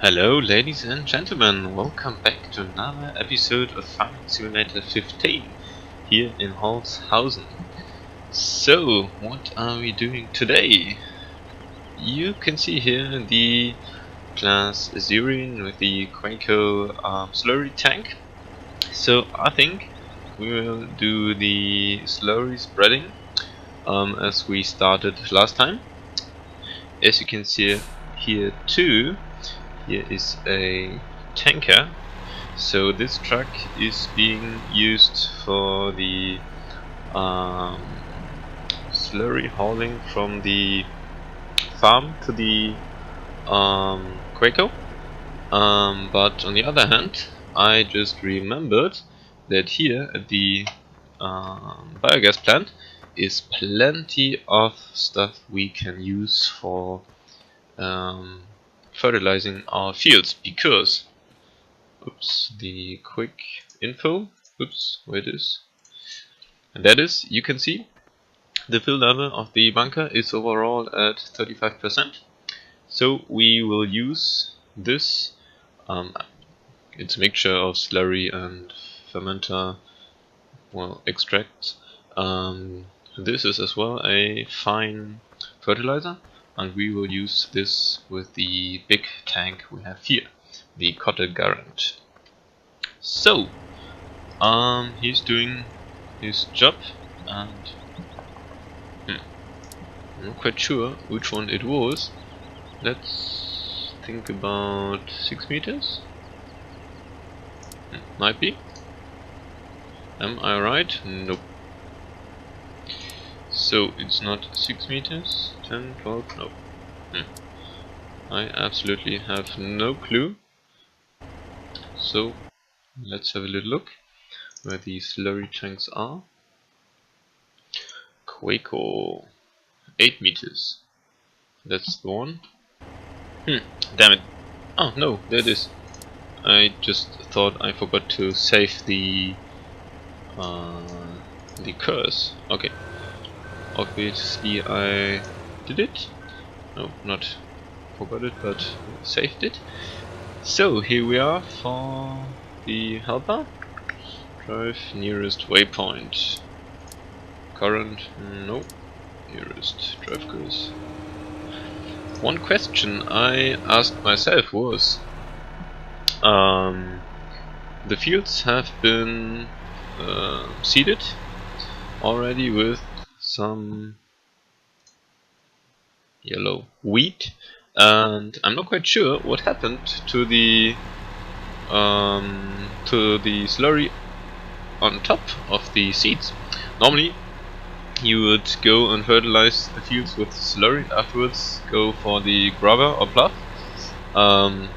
Hello ladies and gentlemen, welcome back to another episode of Farming Simulator 15 here in Holzhausen. So, what are we doing today? You can see here the class Zurine with the Kwaeco slurry tank. So I think we will do the slurry spreading as we started last time. As you can see here too, here is a tanker. So this truck is being used for the slurry hauling from the farm to the Kwaeco. But on the other hand, I just remembered that here at the biogas plant is plenty of stuff we can use for fertilizing our fields, because the quick info, where it is, and that is, you can see the fill level of the bunker is overall at 35%. So we will use this, it's a mixture of slurry and fermenter, extract. This is as well a fine fertilizer, and we will use this with the big tank we have here, the Kotte Garant. So, he's doing his job, and I'm not quite sure which one it was. Let's think about 6 meters. Might be. Am I right? Nope. So it's not 6 meters, 10, 12, no. I absolutely have no clue. So let's have a little look where the slurry tanks are. Kwaeco, 8 meters. That's the one. Damn it. Oh no, there it is. I just thought I forgot to save the curse. Okay. Obviously I did it. No, not forgot it, but saved it. So here we are for the helper. Drive nearest waypoint. Current, no. Nearest drive course. One question I asked myself was, the fields have been seeded already with some yellow wheat, and I'm not quite sure what happened to the slurry on top of the seeds. Normally you would go and fertilize the fields with slurry, afterwards go for the grubber or plough.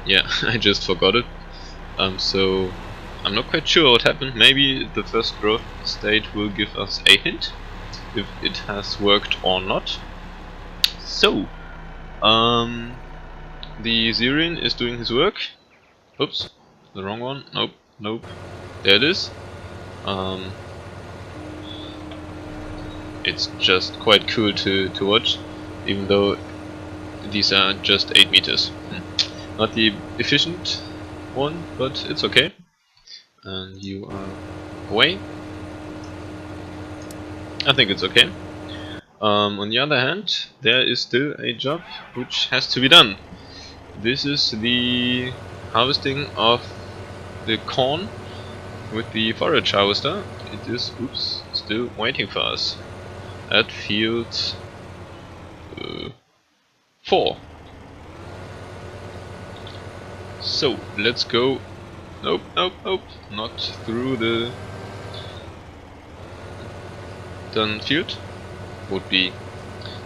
Yeah, I just forgot it. So I'm not quite sure what happened. Maybe the first growth stage will give us a hint if it has worked or not. So the Zurine is doing his work. Oops, the wrong one. Nope, nope. There it is. It's just quite cool to watch, even though these are just 8 meters. Not the efficient one, but it's okay. And you are away. I think it's okay. On the other hand, there is still a job which has to be done. This is the harvesting of the corn with the forage harvester. It is, still waiting for us at field 4. So let's go. Nope, nope, nope, not through the done field. Would be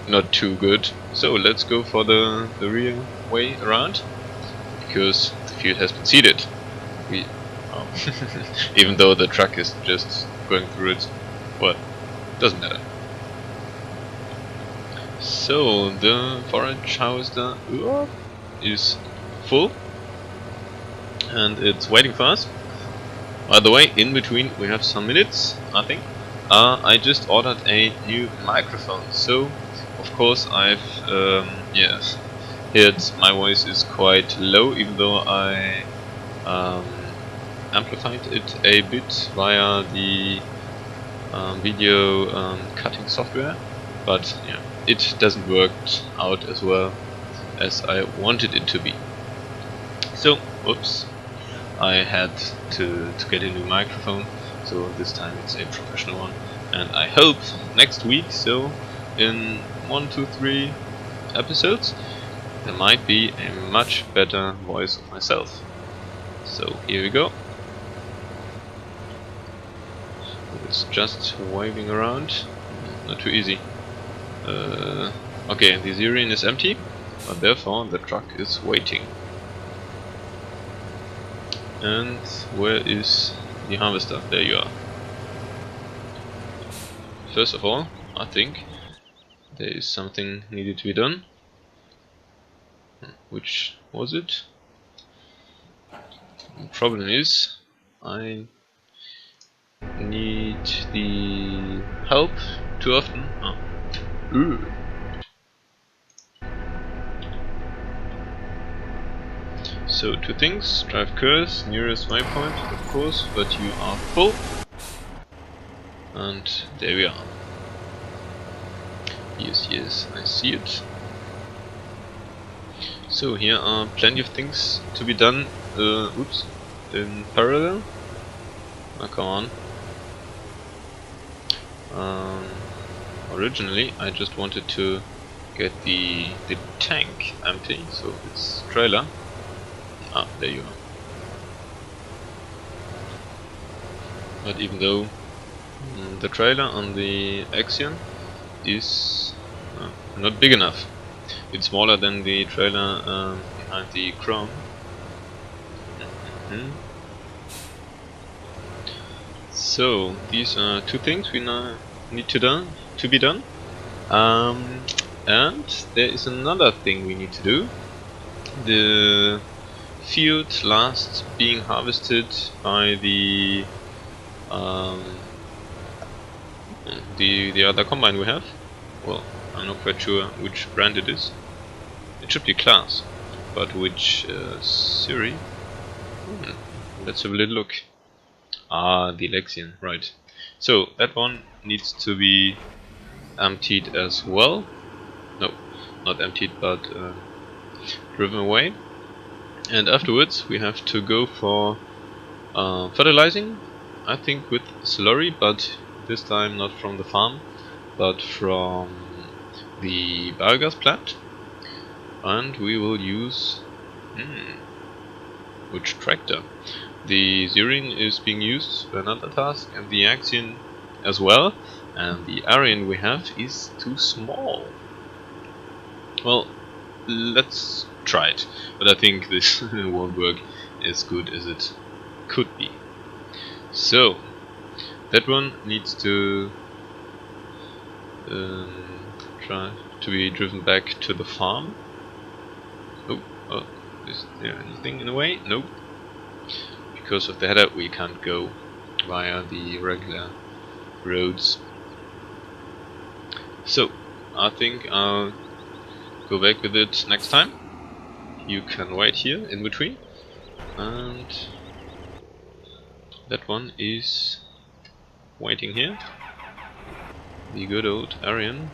not too good. So let's go for the real way around, because the field has been seeded. Even though the truck is just going through it, well, doesn't matter. So the forage harvester is full, and it's waiting for us. By the way, in between we have some minutes, I think. I just ordered a new microphone, so of course I've Here my voice is quite low, even though I amplified it a bit via the video cutting software, but yeah, it doesn't work out as well as I wanted it to be. So, oops, I had to get a new microphone, so this time it's a professional one, and I hope next week, so in 1, 2, 3 episodes, there might be a much better voice of myself. So here we go. It's just waving around, not too easy. Okay, the Syrian is empty, but therefore the truck is waiting. And where is the harvester? There you are. First of all, I think there is something needed to be done. Which was it? The problem is I need the help too often. Oh. Ooh. So two things: drive curse, nearest waypoint, of course, but you are full. And there we are. Yes, yes, I see it. So here are plenty of things to be done. Oops, in parallel. Oh, come on. Originally, I just wanted to get the tank empty, so it's trailer. Ah, there you are. But even though the trailer on the Axion is not big enough, it's smaller than the trailer behind the Chrome. So these are two things we now need to be done. And there is another thing we need to do. The field last being harvested by the other combine we have. Well, I'm not quite sure which brand it is. It should be Class, but which series? Let's have a little look. Ah, the Lexion, right. So that one needs to be emptied as well. No, not emptied, but driven away. And afterwards we have to go for fertilizing, I think with slurry, but this time not from the farm, but from the biogas plant. And we will use which tractor? The Syrian is being used for another task, and the Axion as well, and the Arian we have is too small. Well, let's try it, but I think this won't work as good as it could be. So that one needs to try to be driven back to the farm. Oh, is there anything in the way? Nope. Because of the header we can't go via the regular roads. So I think I'll go back with it next time. You can wait here in between, and that one is waiting here. The good old Arian.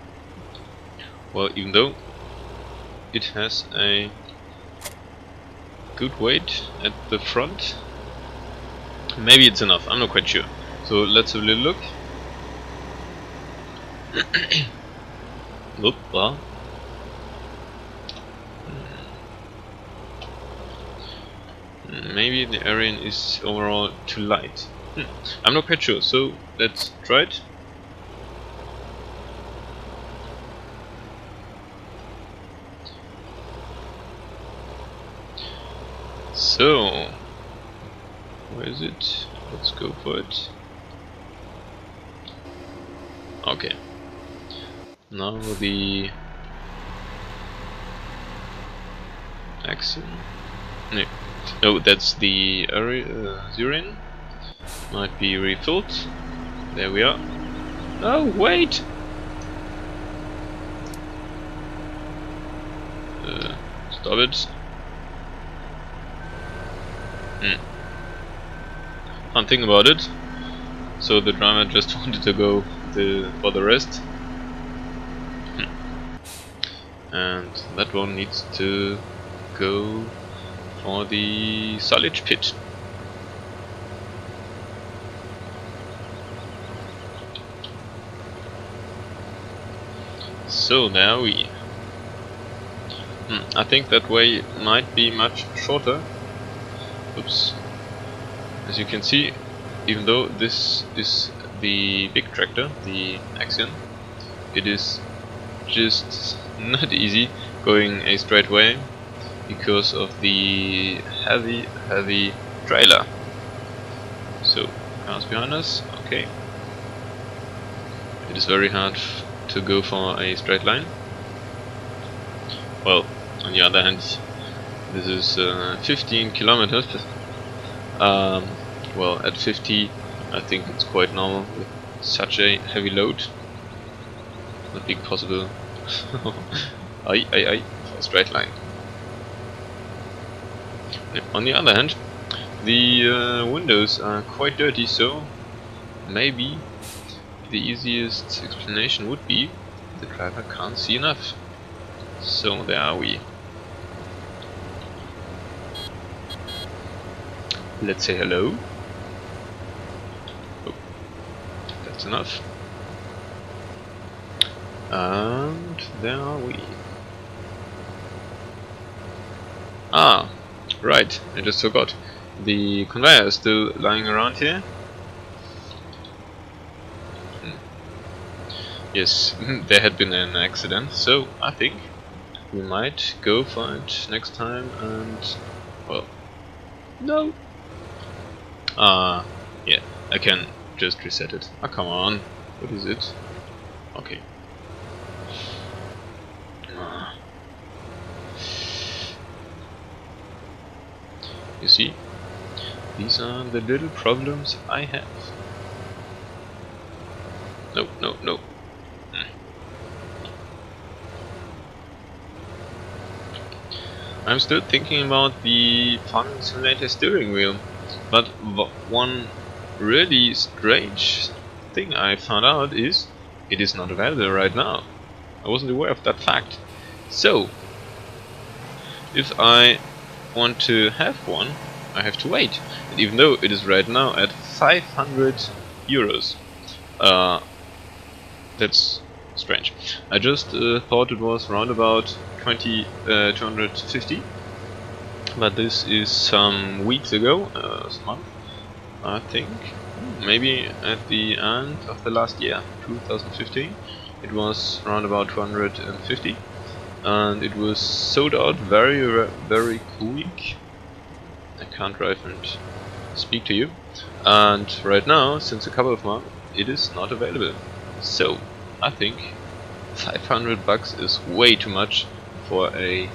Well, even though it has a good weight at the front, maybe it's enough, I'm not quite sure. So let's have a little look. Whoop, maybe the Arian is overall too light. I'm not quite sure, so let's try it. So, where is it? Let's go for it. Okay. Now the Axion. No, that's the Syrian. Might be refilled. There we are. Oh, wait! Stop it. Can't think about it. So the driver just wanted to go for the rest. And that one needs to go for the silage pit. So there we. I think that way might be much shorter. Oops. As you can see, even though this is the big tractor, the Axion, it is just not easy going a straight way because of the heavy trailer. So, cars behind us, okay. It is very hard to go for a straight line. Well, on the other hand, this is 15 kilometers. Well, at 50, I think it's quite normal with such a heavy load. Not being possible. For a straight line. On the other hand, the windows are quite dirty, so maybe the easiest explanation would be the driver can't see enough. So there are we. Let's say hello. Oh, that's enough. And there are we. Ah, right, I just forgot. The conveyor is still lying around here. Yes, there had been an accident, so I think we might go for it next time and... well... no! Yeah, I can just reset it. Ah, come on. What is it? Okay. You see? These are the little problems I have. No, no, no. I'm still thinking about the Farming Simulator steering wheel, but one really strange thing I found out is it is not available right now. I wasn't aware of that fact. So, if I want to have one, I have to wait. And even though it is right now at 500 euros, that's strange. I just thought it was around about 250, but this is some weeks ago, some month, I think, maybe at the end of the last year, 2015, it was around about 250, and it was sold out very quick. I can't drive and speak to you, and right now, since a couple of months, it is not available. So I think 500 bucks is way too much for a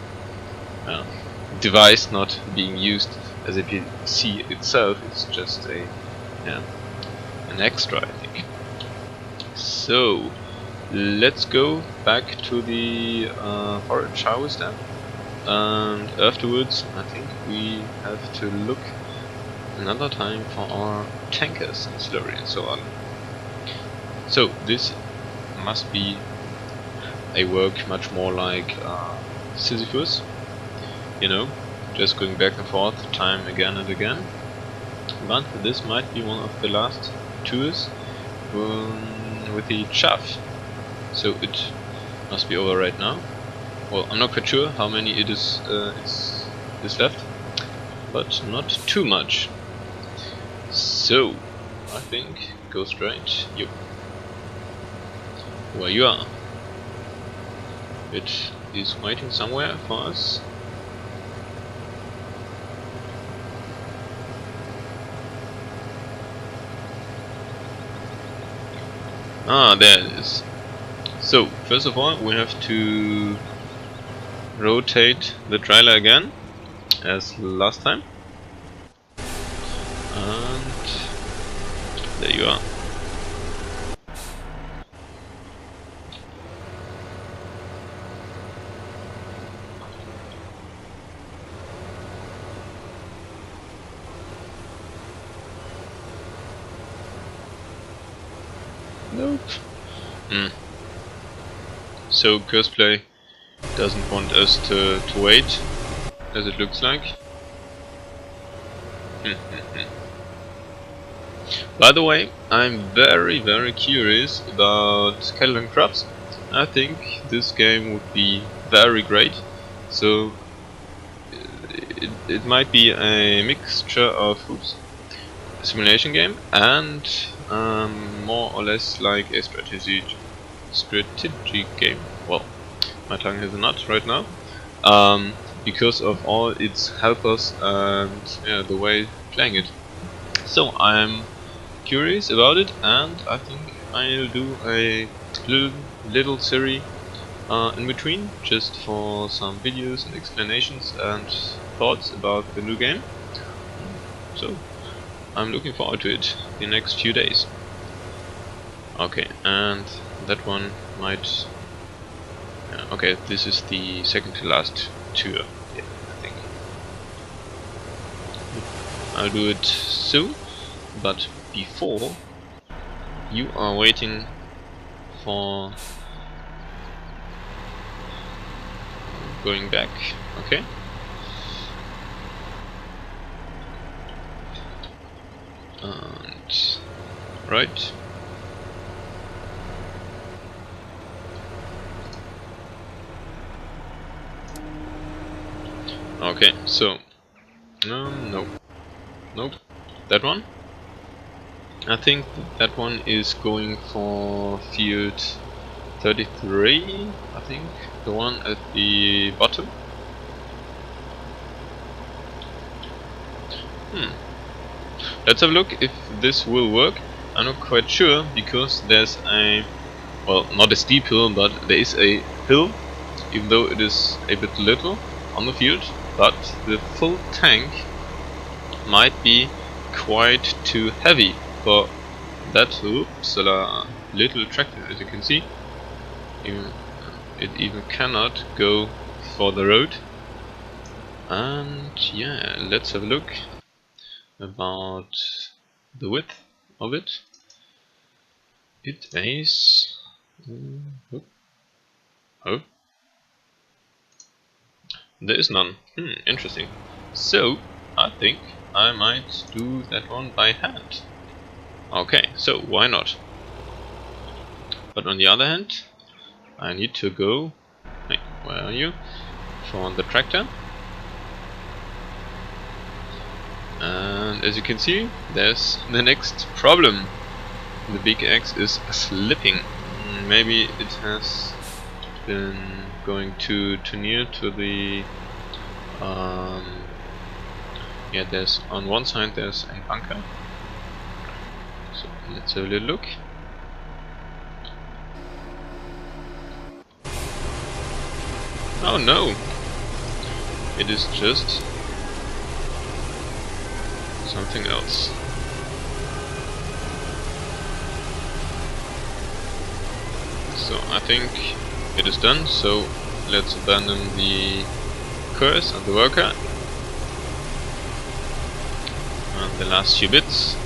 device not being used as a PC itself. It's just a an extra, I think. So let's go back to the forage harvester, and afterwards I think we have to look another time for our tankers and slurry and so on. So this must be a work much more like Sisyphus, you know, just going back and forth time again and again. But this might be one of the last tours with the chaff, so it must be over right now. Well, I'm not quite sure how many it is left, but not too much. So I think go straight. Yep. Where you are. It is waiting somewhere for us. Ah, there it is. So, first of all, we have to rotate the trailer again, as last time. And there you are. Nope. So Cosplay doesn't want us to wait, as it looks like. By the way, I'm very curious about cattle and crops. I think this game would be very great. So it might be a mixture of simulation game and more or less like a strategy game. Well, my tongue has a nut right now. Because of all its helpers and yeah, the way playing it. So I'm curious about it, and I think I'll do a little series in between, just for some videos and explanations and thoughts about the new game. So I'm looking forward to it the next few days. Okay, and that one might... okay, this is the second to last tour, yeah, I think. I'll do it soon, but before you are waiting for going back, okay? And right. Okay, so nope, that one. I think that one is going for field 33, I think, the one at the bottom. Let's have a look if this will work. I'm not quite sure, because there's a, well, not a steep hill, but there is a hill, even though it is a bit little on the field, but the full tank might be quite too heavy for that little tractor. As you can see, it even cannot go for the road. And yeah, let's have a look about the width of it. It is oh, there is none. Interesting. So I think I might do that one by hand. Okay, so why not? But on the other hand, I need to go, hey, where are you? For the tractor. And as you can see, there's the next problem. The big axe is slipping. Maybe it has been going too near to the yeah, there's on one side there's a bunker. So let's have a little look. Oh no! It is just something else. So I think it is done, so let's abandon the curse and the worker. And the last few bits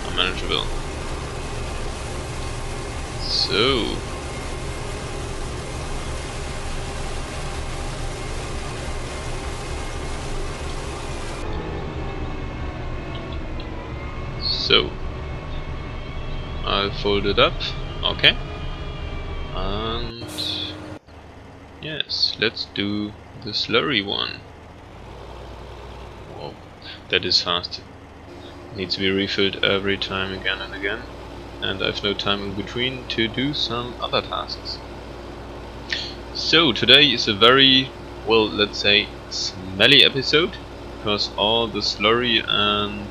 are manageable. So I'll fold it up, okay, and yes, let's do the slurry one. Whoa, that is fast. Needs to be refilled every time again and again, and I've no time in between to do some other tasks. So today is a very, well, let's say smelly episode, because all the slurry and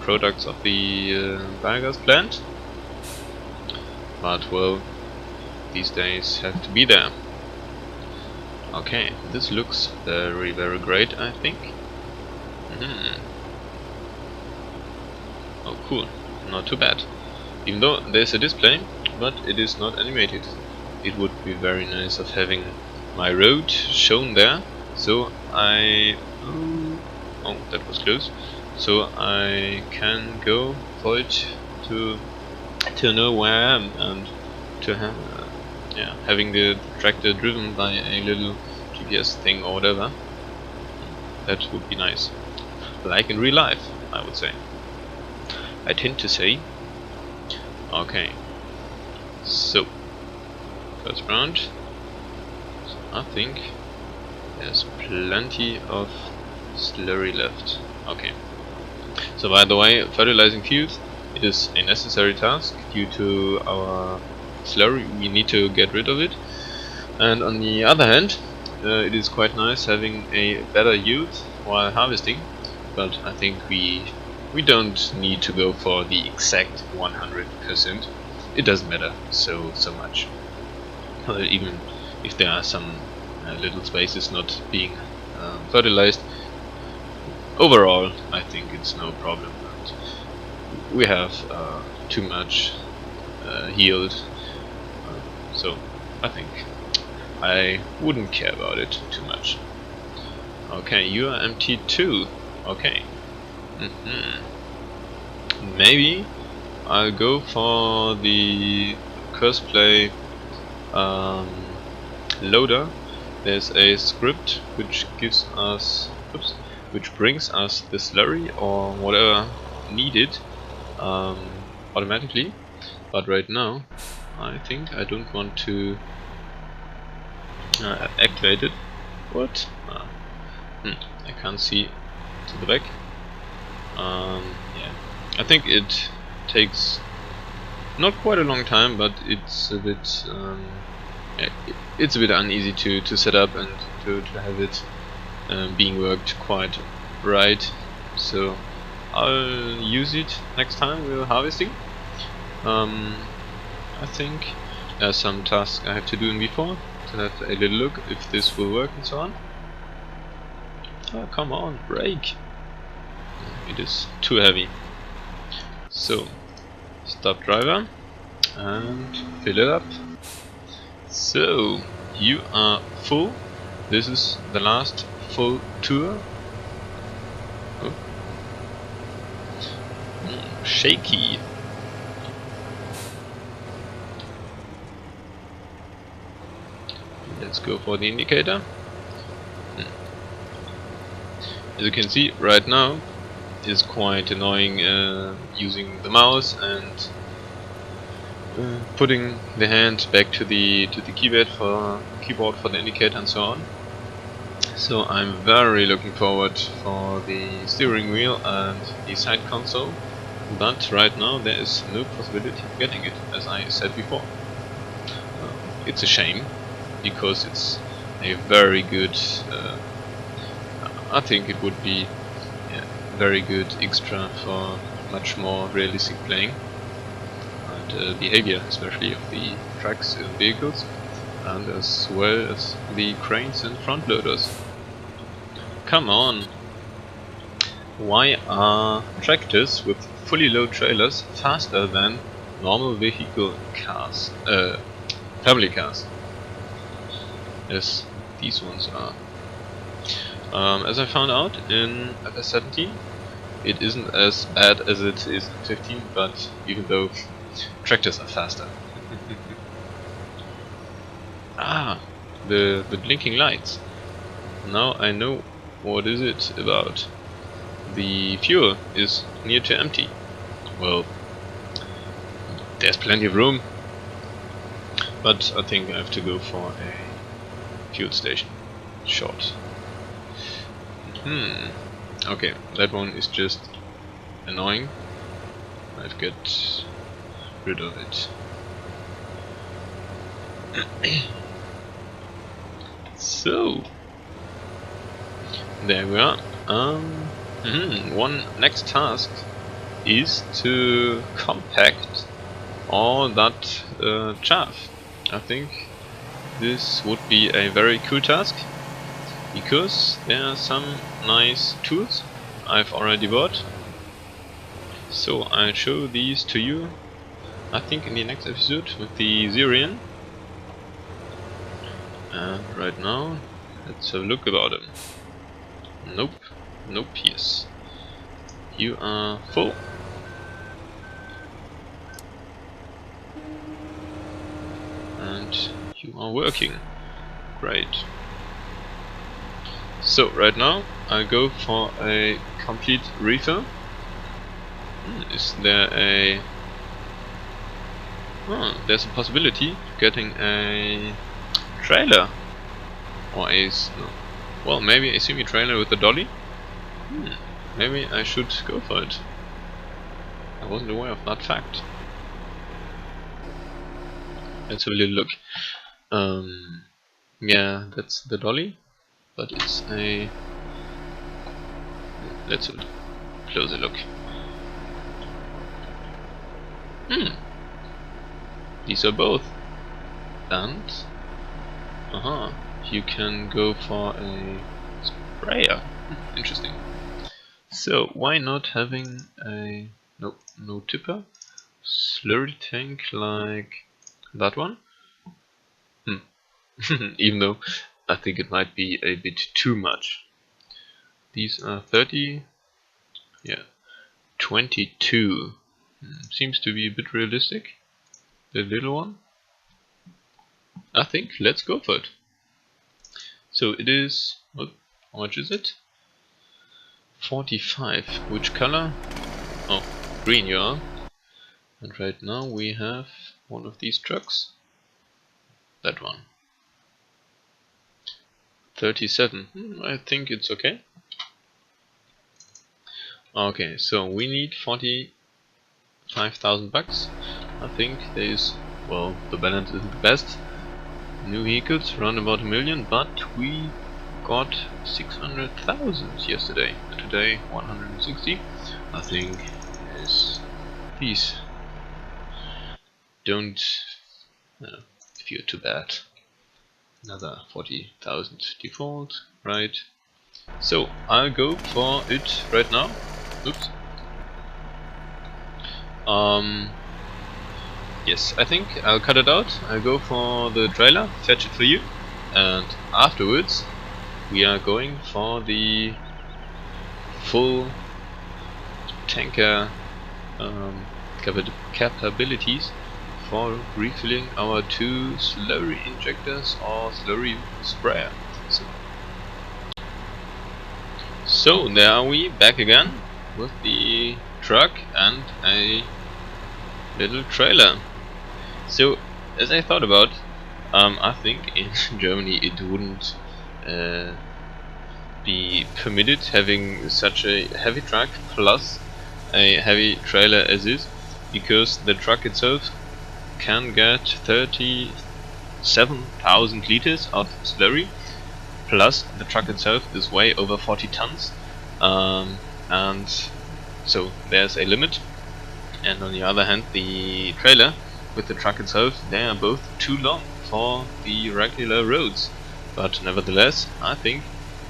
products of the biogas plant, but well, these days have to be there. Okay, this looks very great, I think. Oh cool, not too bad. Even though there's a display, but it is not animated. It would be very nice of having my road shown there, so I... oh, that was close. So I can go for it to to know where I am and to having the tractor driven by a little GPS thing or whatever. That would be nice, like in real life, I would say. I tend to say. Okay, so first branch. So I think there's plenty of slurry left. Okay. So by the way, fertilizing fields is a necessary task due to our slurry. We need to get rid of it. And on the other hand, it is quite nice having a better yield while harvesting. But I think we don't need to go for the exact 100%. It doesn't matter so much. Even if there are some little spaces not being fertilized. Overall, I think it's no problem. We have too much yield, so I think I wouldn't care about it too much. Okay, you are empty too. Okay. Maybe I'll go for the curse play loader. There's a script which gives us, which brings us the slurry or whatever needed automatically. But right now, I think I don't want to activate it. What? I can't see to the back. Yeah, I think it takes not quite a long time, but it's a bit it's a bit uneasy to set up and to have it being worked quite right. So I'll use it next time we're harvesting. I think there's some tasks I have to do before to have a little look if this will work and so on. Oh, come on, brake! It is too heavy. So, stop driver and fill it up. So, you are full. This is the last full tour. Oh. Shaky. Let's go for the indicator. As you can see, right now is quite annoying using the mouse and putting the hand back to the keyboard for the indicator and so on. So I'm very looking forward for the steering wheel and the side console, but right now there is no possibility of getting it, as I said before. It's a shame, because it's a very good I think it would be very good extra for much more realistic playing and behavior, especially of the trucks and vehicles, and as well as the cranes and front loaders. Come on! Why are tractors with fully load trailers faster than normal vehicle cars, family cars? Yes, these ones are. As I found out in FS15, it isn't as bad as it is in 15, but even though tractors are faster. Ah, the blinking lights. Now I know what is it about. The fuel is near to empty. Well, there's plenty of room, but I think I have to go for a fuel station. Short. Okay, that one is just annoying. I'll get rid of it. So there we are. One next task is to compact all that chaff. I think this would be a very cool task, because there are some nice tools I've already bought. So I'll show these to you, I think, in the next episode with the Syrian. And right now, let's have a look about them. Nope, nope, yes. You are full. and you are working. Great. So right now I'll go for a complete refill. Is there a... Oh, there's a possibility of getting a trailer. Or a... No. Well, maybe a semi-trailer with a dolly? Maybe I should go for it. I wasn't aware of that fact. Let's have a little look. Yeah, that's the dolly. But it's a... Let's have a closer look. These are both. And... you can go for a sprayer. Interesting. So, why not having a... no tipper? Slurry tank like that one? Even though I think it might be a bit too much. These are 30... yeah, 22. Seems to be a bit realistic. The little one. I think let's go for it. So it is... what? How much is it? 45. Which color? Oh, green you are. And right now we have one of these trucks. That one. 37. I think it's okay. Okay, so we need 45,000 bucks. I think there is, well, the balance isn't the best. New vehicles around about 1 million, but we got 600,000 yesterday. Today 160. I think is these don't feel too bad. Another 40,000 default, right? So I'll go for it right now. Oops. Yes, I think I'll cut it out. I'll go for the trailer, fetch it for you, and afterwards we are going for the full tanker capabilities for refilling our 2 slurry injectors or slurry sprayer. So there are we back again with the truck and a little trailer. So as I thought about, I think in Germany it wouldn't be permitted having such a heavy truck plus a heavy trailer as is, because the truck itself can get 37,000 liters of slurry, plus the truck itself is way over 40 tons, and so there's a limit. And on the other hand, the trailer with the truck itself, they are both too long for the regular roads. But nevertheless, I think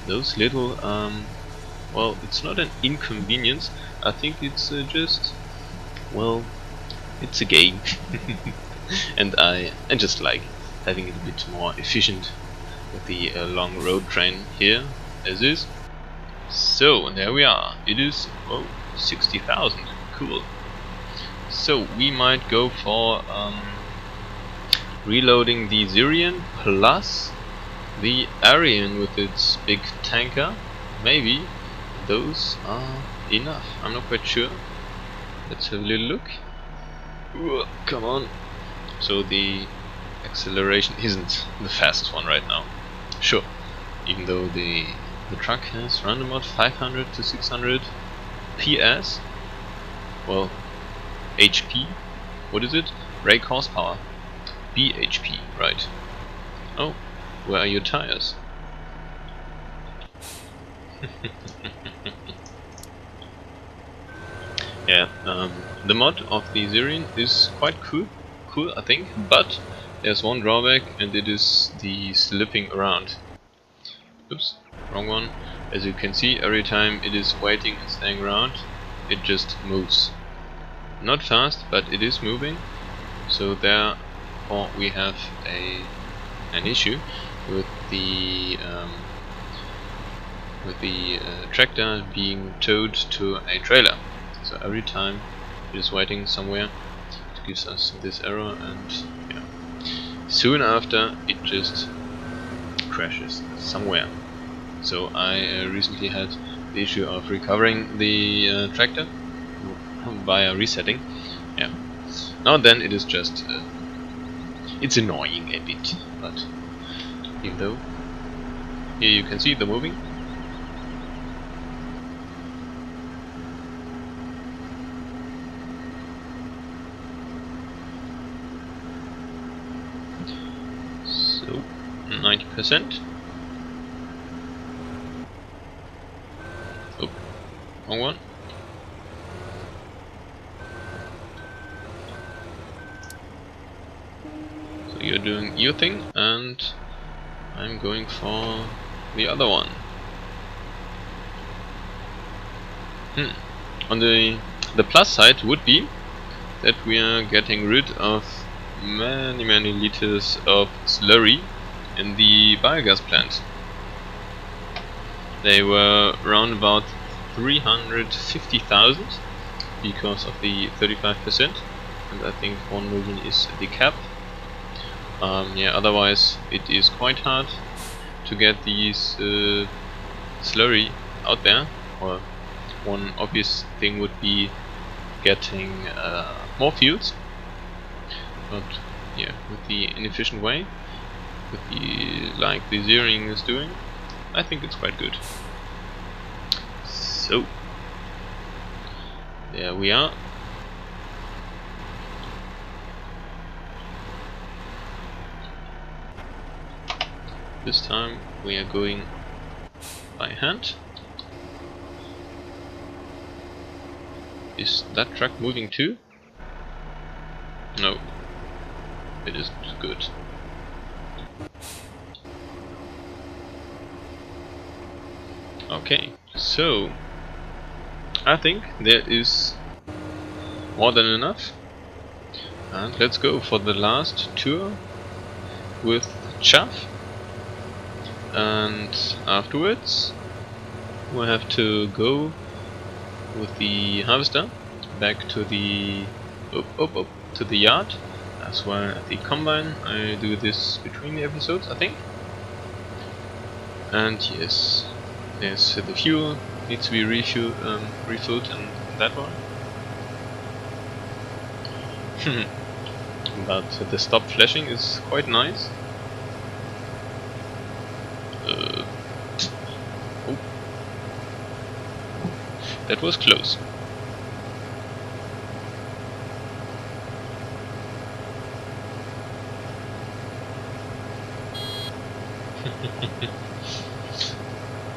those little, well, it's not an inconvenience. I think it's just, well, it's a game. And I just like having it a bit more efficient with the long road train here as is. So there we are. It is 60,000. Cool. So we might go for reloading the Syrian plus the Aryan with its big tanker. Maybe those are enough. I'm not quite sure. Let's have a little look. Come on. So the acceleration isn't the fastest one right now. Sure. Even though the truck has around about 500 to 600 PS. Well, HP. What is it? Brake horsepower. BHP. Right. Oh, where are your tires? Yeah, the mod of the Syrian is quite cool, I think, but there's one drawback, and it is the slipping around. Oops, wrong one. As you can see, every time it is waiting and staying around, it just moves. Not fast, but it is moving. So therefore we have an issue with the tractor being towed to a trailer. So every time it is waiting somewhere, it gives us this error, and yeah, soon after it just crashes somewhere. So I recently had the issue of recovering the tractor via resetting. Yeah. Now and then it is just it's annoying a bit, but even though here you can see the moving. So 90%. Oh, wrong one. So you're doing your thing, and I'm going for the other one. On the plus side would be that we are getting rid of many liters of slurry in the biogas plant. They were around about 350,000 because of the 35%, and I think 1 million is the cap. Yeah, otherwise it is quite hard to get these slurry out there. Or one obvious thing would be getting more fuels, but yeah, with the inefficient way, with the like the zeroing is doing, I think it's quite good. So there we are. This time we are going by hand. Is that truck moving too? No, it isn't. Good. Okay, so I think there is more than enough, and let's go for the last tour with chaff, and afterwards we'll have to go with the harvester back to the to the yard, as well as the combine. I do this between the episodes, I think. And yes, yes, the fuel needs to be refilled in that one. But the stop flashing is quite nice. Oh, that was close.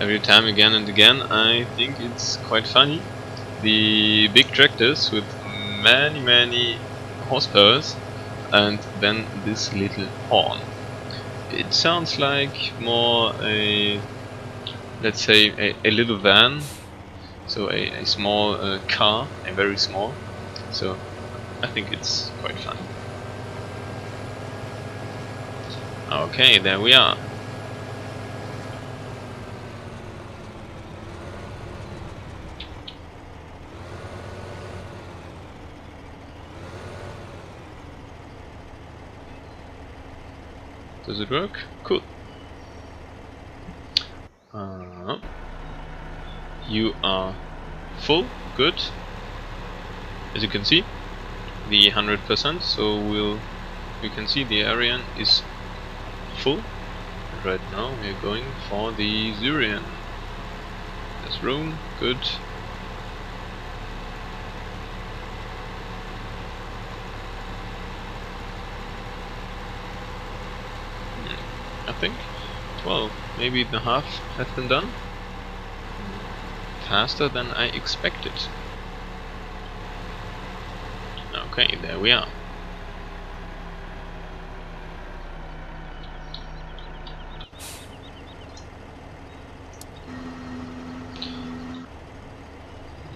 Every time, again and again, I think it's quite funny. The big tractors with many horsepowers, and then this little horn. It sounds like more a, let's say, a little van, so a small car, a very small. So I think it's quite fun. Okay, there we are. Does it work? Cool. You are full. Good. As you can see, the 100%. So you can see the area is full. And right now we are going for the Syrian. There's room. Good. I think, well, maybe the half has been done faster than I expected. Okay, there we are.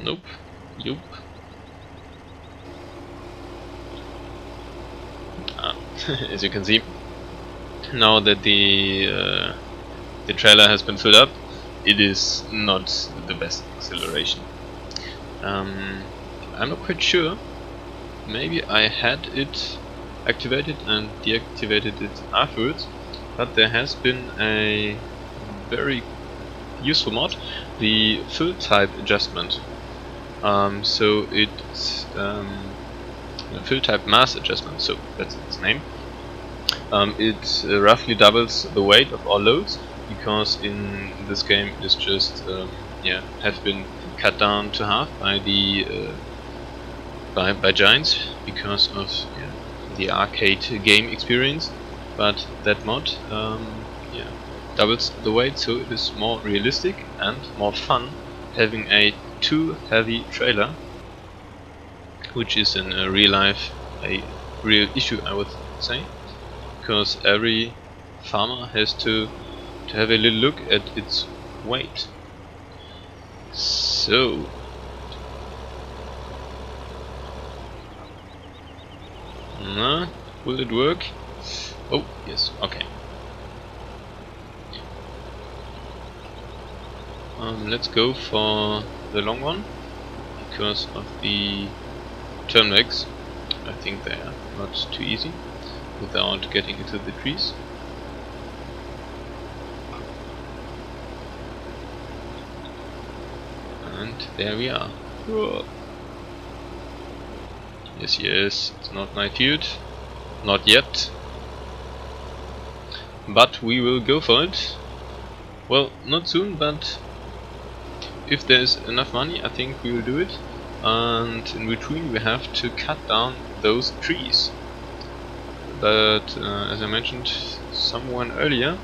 Nope. Yup. As you can see, now that the trailer has been filled up, it is not the best acceleration. I'm not quite sure. Maybe I had it activated and deactivated it afterwards, but there has been a very useful mod, the fill type adjustment. So it's fill type mass adjustment, so that's its name. It roughly doubles the weight of all loads, because in this game it's just have been cut down to half by the by giants because of the arcade game experience. But that mod doubles the weight, so it is more realistic and more fun having a too heavy trailer, which is in real life a real issue, I would say, because every farmer has to have a little look at its weight. So will it work? Oh yes, okay. Let's go for the long one, because of the turn legs. I think they are not too easy without getting into the trees. And there we are. Whoa. Yes, it's not my field. Not yet. But we will go for it. Well, not soon, but if there's enough money, I think we will do it. And in between we have to cut down those trees. But as I mentioned someone earlier,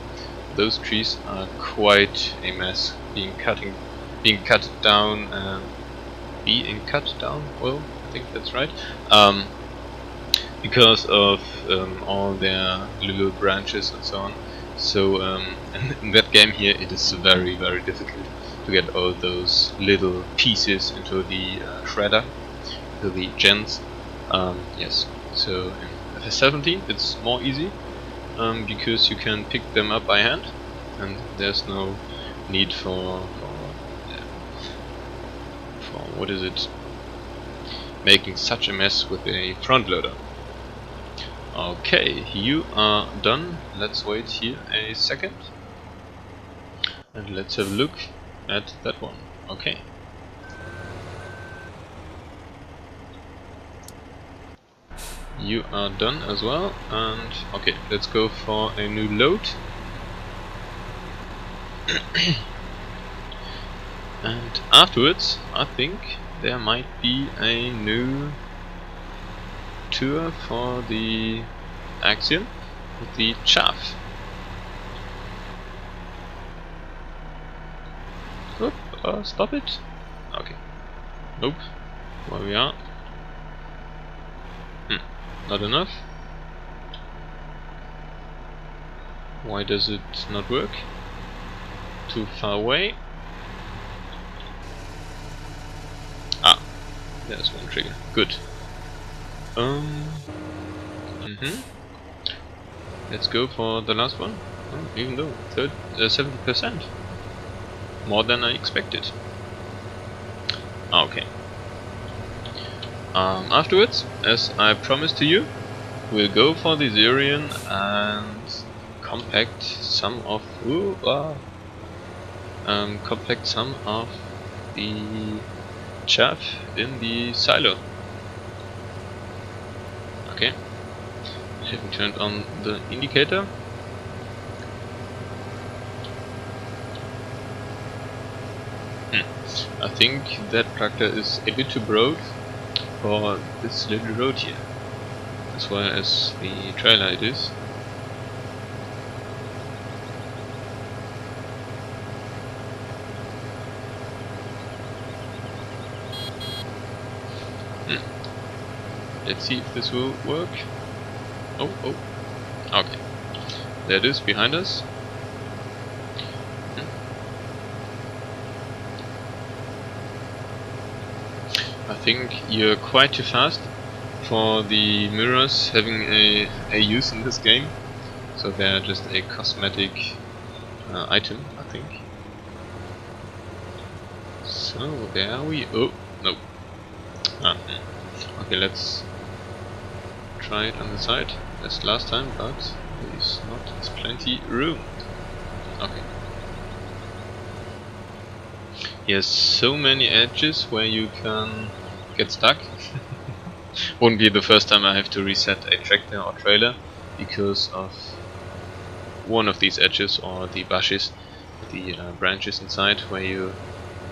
those trees are quite a mess, being cut down. Well, I think that's right. Because of all their little branches and so on. So in that game here, it is very, very difficult to get all those little pieces into the shredder, to the gens. Yes, so in FS15 it's more easy, because you can pick them up by hand, and there's no need for what is it, making such a mess with a front loader. Okay, you are done. Let's wait here a second and let's have a look at that one. Okay. You are done as well, and okay, let's go for a new load. And afterwards, I think there might be a new tour for the axiom with the chaff. Oop, stop it. Okay. Nope. Where we are. Not enough. Why does it not work? Too far away. Ah, there's one trigger. Good. Let's go for the last one. Oh, even though 70%, more than I expected. Okay. Afterwards, as I promised to you, we'll go for the Zerion and compact some of the chaff in the silo. Okay. I haven't turned on the indicator. I think that tractor is a bit too broad for this little road here, as well as the trailer it is. Let's see if this will work. Oh, okay. There it is behind us. I think you're quite too fast for the mirrors having a use in this game, so they're just a cosmetic item, I think. So there we. Oh no. Okay, let's try it on the side as last time, but there is not as plenty room. Okay. Yes, so many edges where you can get stuck. Won't be the first time I have to reset a tractor or trailer because of one of these edges or the bushes, the branches inside, where you,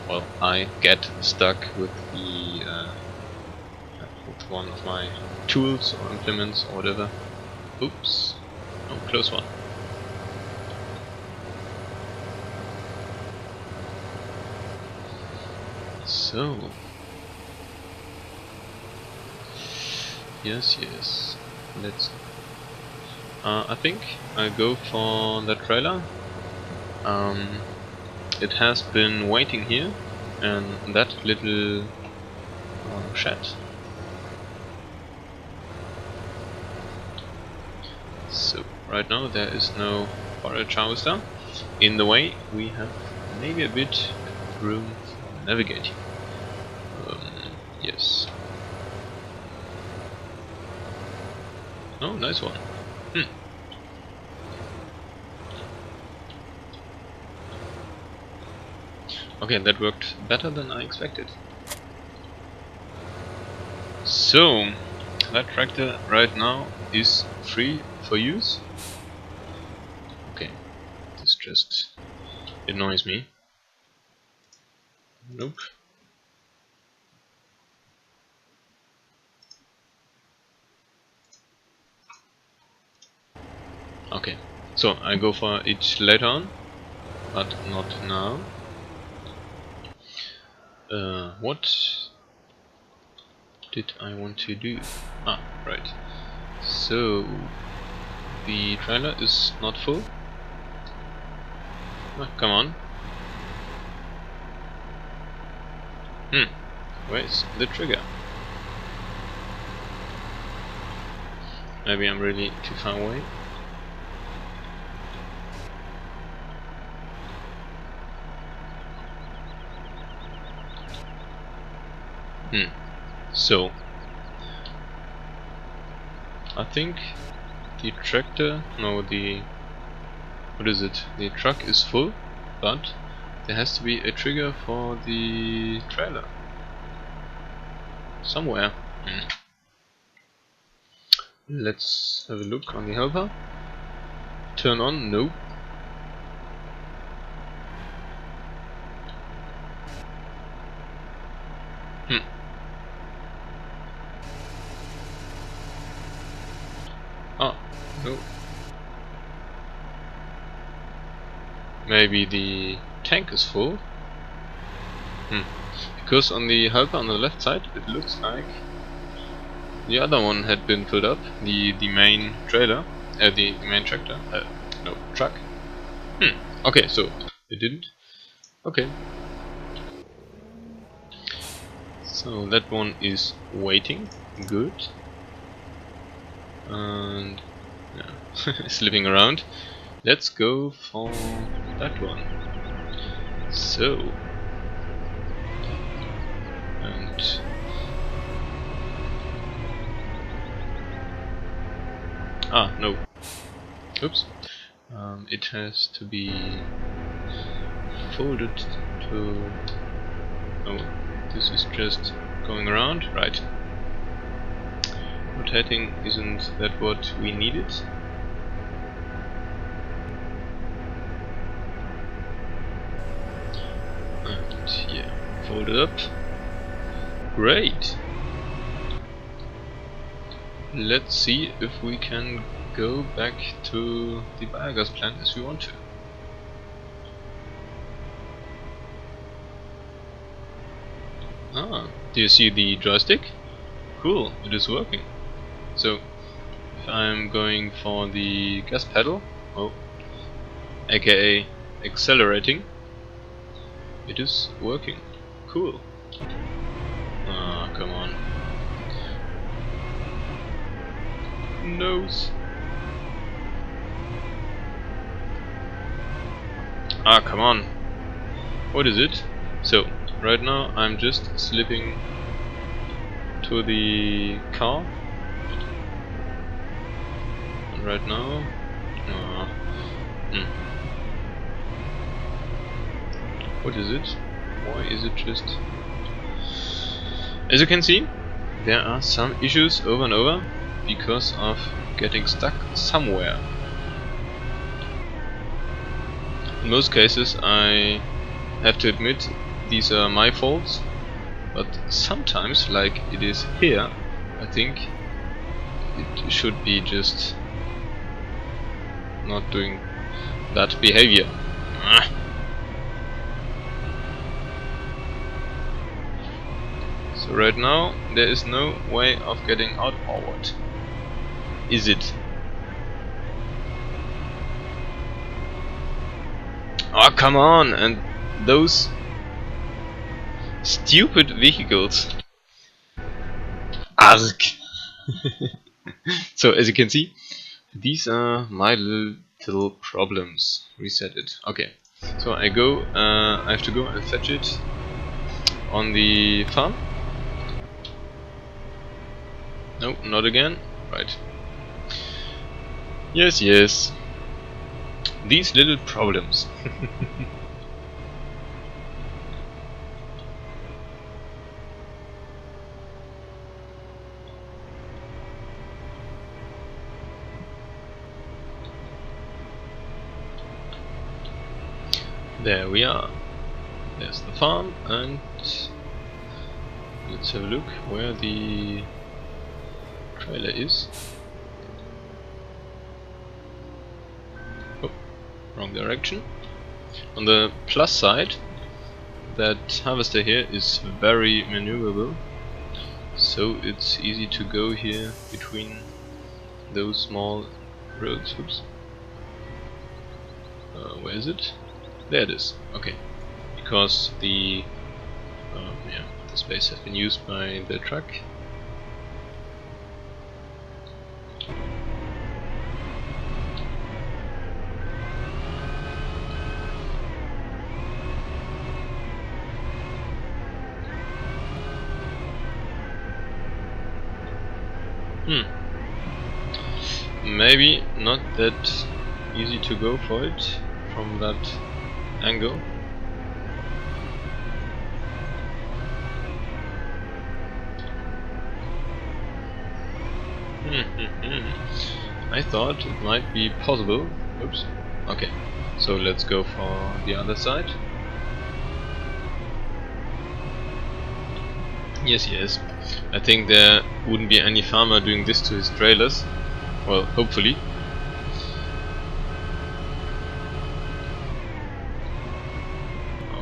well, I get stuck with the with one of my tools or implements or whatever. Oops, oh, close one. So, yes, let's. I think I go for the trailer. It has been waiting here, and that little shed. So right now there is no forage harvester. In the way we have maybe a bit room for navigating. Yes. Oh, nice one. Okay, that worked better than I expected. So, that tractor right now is free for use. Okay, this just annoys me. Nope. Okay, so I go for it later on, but not now. What did I want to do? Ah, right. So the trailer is not full. Ah, come on. Where's the trigger? Maybe I'm really too far away. So I think the tractor, no, what is it? The truck is full, but there has to be a trigger for the trailer somewhere. Let's have a look on the helper. Turn on, no. Ah, no. Maybe the tank is full. Because on the helper on the left side it looks like the other one had been filled up. The main trailer, the main tractor, no, truck. Okay, so it didn't. Okay. So that one is waiting. Good. And yeah, slipping around. Let's go for that one. So, and no. Oops. It has to be folded to. Oh, this is just going around, right? Rotating isn't that what we needed? And yeah, fold it up. Great! Let's see if we can go back to the biogas plant as we want to. Do you see the joystick? Cool, it is working. So, if I'm going for the gas pedal, aka accelerating, it is working. Cool. Ah, come on. Nose. Ah, come on. What is it? So, right now I'm just slipping to the car. right now. What is it? Why is it just... As you can see, there are some issues over and over because of getting stuck somewhere. In most cases I have to admit these are my faults, but sometimes, like it is here, I think it should be just not doing that behavior. So right now there is no way of getting out, or what? Is it? Oh, come on! And those stupid vehicles. Arg! So as you can see, these are my little problems. Reset it. Okay. So I have to go and fetch it on the farm. No, not again. Right. Yes, yes. These little problems. There we are. There's the farm, and let's have a look where the trailer is. Oh, wrong direction. On the plus side, that harvester here is very maneuverable, so it's easy to go here between those small roads. Oops. Where is it? There it is. Okay, because the space has been used by the truck. Maybe not that easy to go for it from that angle. I thought it might be possible. Oops. Okay, so let's go for the other side. Yes, yes. I think there wouldn't be any farmer doing this to his trailers. Well, hopefully.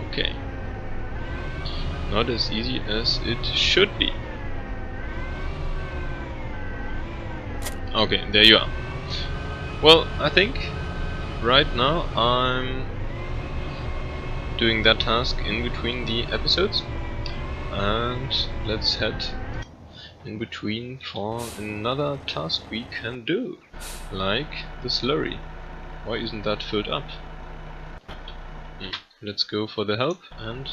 Okay. Not as easy as it should be. Okay, there you are. Well, I think right now I'm doing that task in between the episodes, and let's head in between for another task we can do, like the slurry. Why isn't that filled up? Let's go for the help and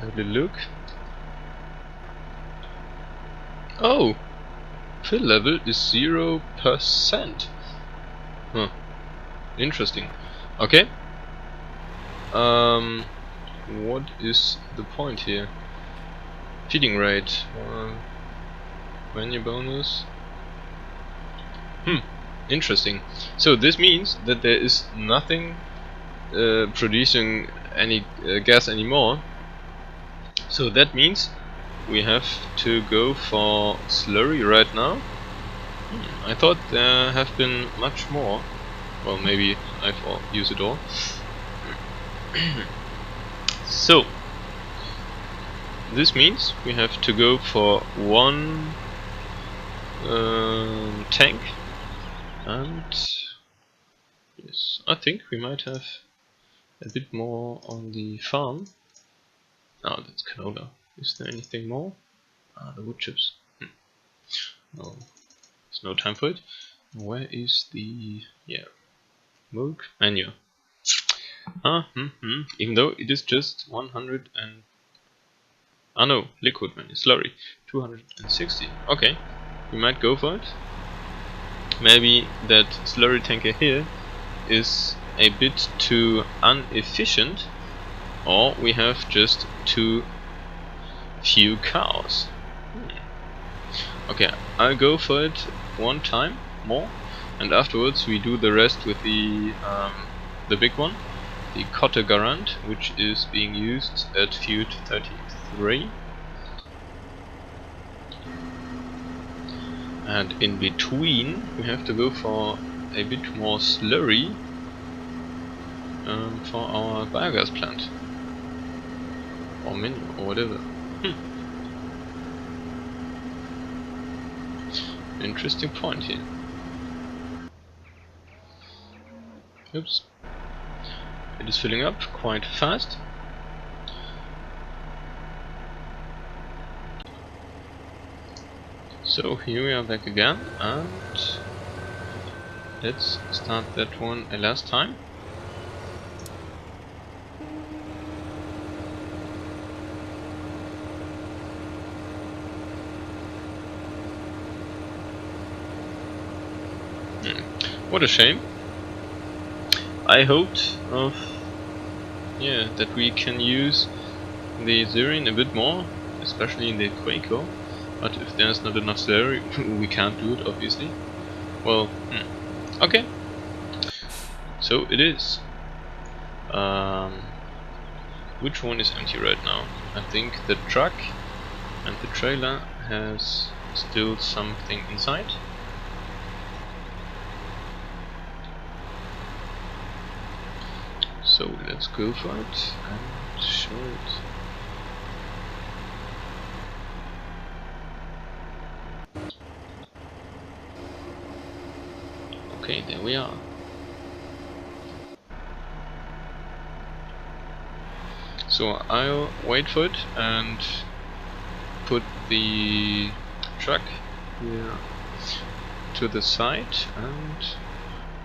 have a look. Oh! Fill level is 0%. Huh. Interesting. Okay. What is the point here? Feeding rate. Menu bonus. Interesting. So this means that there is nothing producing any gas anymore. So that means we have to go for slurry right now. I thought there have been much more. Well, maybe I've used it all. So this means we have to go for one tank, and yes, I think we might have a bit more on the farm. Oh, that's canola. Is there anything more? Ah, the wood chips. No, there's no time for it. Where is the milk manure? Even though it is just 100 and no, liquid manure, slurry, 260. Okay, we might go for it. maybe that slurry tanker here is a bit too inefficient, or we have just too few cows. Okay, I'll go for it one time more, and afterwards we do the rest with the big one, the Kotte Garant, which is being used at field 33. And in between we have to go for a bit more slurry for our biogas plant, or menu, or whatever. Interesting point here. Oops. It is filling up quite fast. So here we are back again, and let's start that one a last time. What a shame. I hoped that we can use the Syrian a bit more, especially in the Kwaeco, but if there's not enough slurry, we can't do it, obviously. Well, okay. So it is. Which one is empty right now? I think the truck and the trailer has still something inside. So let's go for it and show it. Okay, there we are. So I'll wait for it and put the truck here to the side, and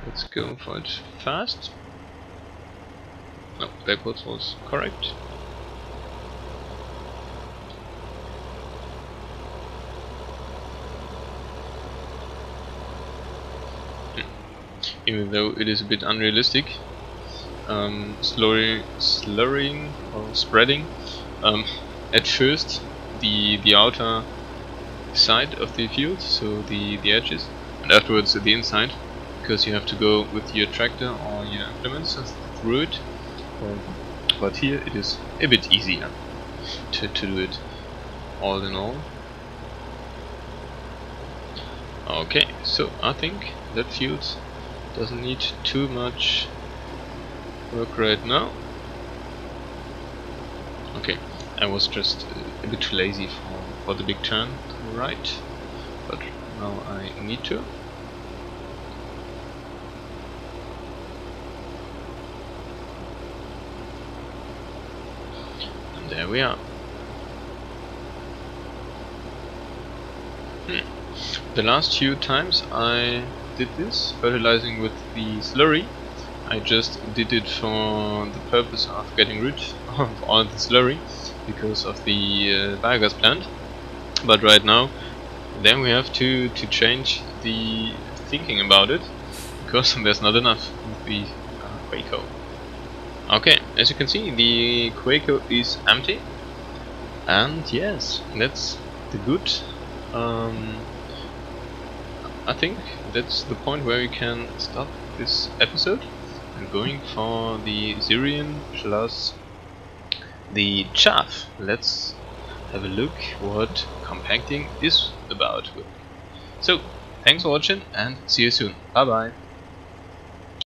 let's go for it fast. No, backwards was correct. Even though it is a bit unrealistic, slurrying or spreading at first the outer side of the field, so the edges, and afterwards the inside, because you have to go with your tractor or your implements through it. But here it is a bit easier to do it, all in all. Okay, so I think that field doesn't need too much work right now. Okay, I was just a bit too lazy for the big turn to the right, but now I need to. And there we are. The last few times I did this, fertilizing with the slurry, I just did it for the purpose of getting rid of all the slurry because of the biogas plant. But right now, then we have to change the thinking about it, because there's not enough with the Kwaeco. Okay, as you can see, the Kwaeco is empty, and yes, that's the good. I think that's the point where we can stop this episode. I'm going for the Syrian plus the chaff. Let's have a look what compacting is about. So, thanks for watching and see you soon. Bye bye.